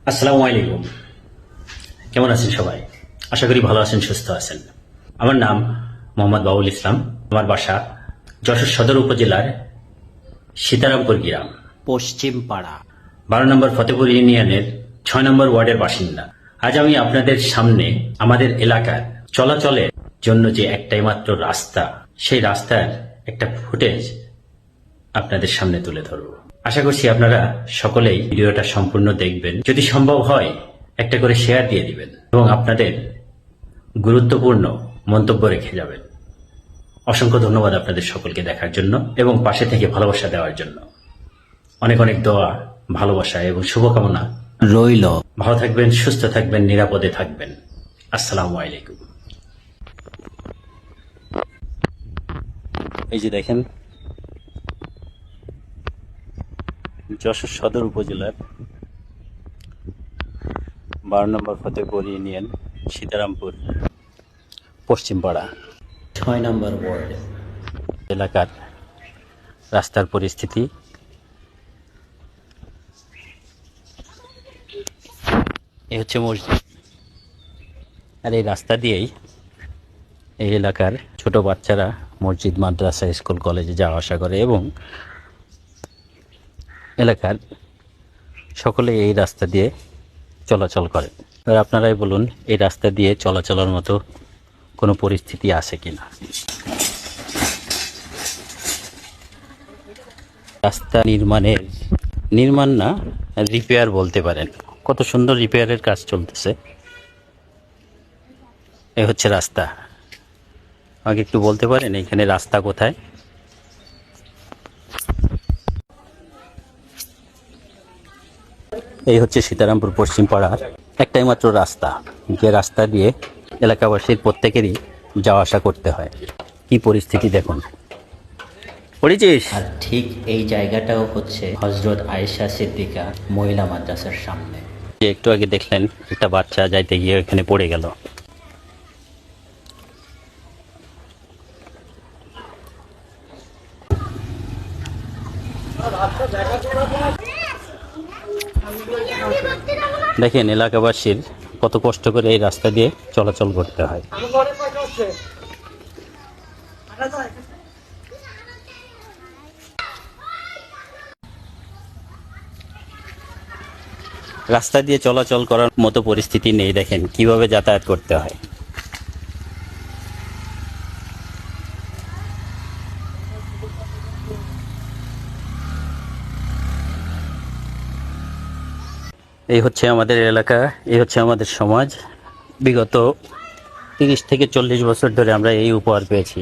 আসসালামু আলাইকুম। কেমন আছেন সবাই? আশা করি ভালো আছেন, সুস্থ আছেন। আমার নাম মোহাম্মদ বাবুল ইসলাম। আমার বাসা যশোর সদর উপজেলার সীতারামপুর গ্রাম, পশ্চিম পাড়া, 12 নম্বর ফতেপুর ইউনিয়নের 6 নম্বর ওয়ার্ডের বাসিন্দা। আজ আমি আপনাদের সামনে আমাদের এলাকার চলাচলের জন্য যে একটাই মাত্র রাস্তা, সেই রাস্তার একটা ফুটেজ আপনাদের সামনে তুলে ধরব। আশা করছি আপনারা সকলেই ভিডিওটা সম্পূর্ণ দেখবেন। যদি সম্ভব হয় একটা করে শেয়ার দিয়ে দিবেন এবং আপনাদের গুরুত্বপূর্ণ মন্তব্য রেখে যাবেন। অসংখ্য ধন্যবাদ আপনাদের সকলকে দেখার জন্য এবং পাশে থেকে ভালোবাসা দেওয়ার জন্য। অনেক অনেক দোয়া, ভালোবাসা এবং শুভকামনা রইল। ভালো থাকবেন, সুস্থ থাকবেন, নিরাপদে থাকবেন। আসসালামু আলাইকুম। এই যে দেখেন, যশোর সদর উপজেলার 12 নম্বর ফতেপুর ইউনিয়ন, সীতারামপুর পশ্চিমপাড়া, 6 নম্বর ওয়ার্ড এলাকার রাস্তার পরিস্থিতি। এই হচ্ছে মসজিদ, আর এই রাস্তা দিয়েই এই এলাকার ছোট বাচ্চারা মসজিদ, মাদ্রাসা, স্কুল, কলেজে যাওয়া আসা করে এবং এলাকার সকলে এই রাস্তা দিয়ে চলাচল করে। এবার আপনারাই বলুন, এই রাস্তা দিয়ে চলাচলের মতো কোনো পরিস্থিতি আছে কিনা। রাস্তা নির্মাণ না, রিপেয়ার বলতে পারেন। কত সুন্দর রিপেয়ারের কাজ চলতেছে। এই হচ্ছে রাস্তা। আমাকে একটু বলতে পারেন এখানে রাস্তা কোথায়? এই হচ্ছে সীতারামপুর পশ্চিম পাড়ার একটাই মাত্র রাস্তা, যে রাস্তা দিয়ে এলাকাবাসীর প্রত্যেকেরই যাওয়া আসা করতে হয়। কি পরিস্থিতি দেখুন। পড়েছিস? আর ঠিক এই জায়গাটাও হচ্ছে হজরত আয়েশা সিদ্দিকা মহিলা মাদ্রাসার সামনে। যে একটু আগে দেখলেন একটা বাচ্চা যাইতে গিয়ে এখানে পড়ে গেল। দেখেন এলাকাবাসীর কত কষ্ট করে এই রাস্তা দিয়ে চলাচল করতে হয়। রাস্তা দিয়ে চলাচল করার মতো পরিস্থিতি নেই। দেখেন কিভাবে যাতায়াত করতে হয়। এই হচ্ছে আমাদের এলাকা, এই হচ্ছে আমাদের সমাজ। বিগত 30 থেকে 40 বছর ধরে আমরা এই উপহার পেয়েছি।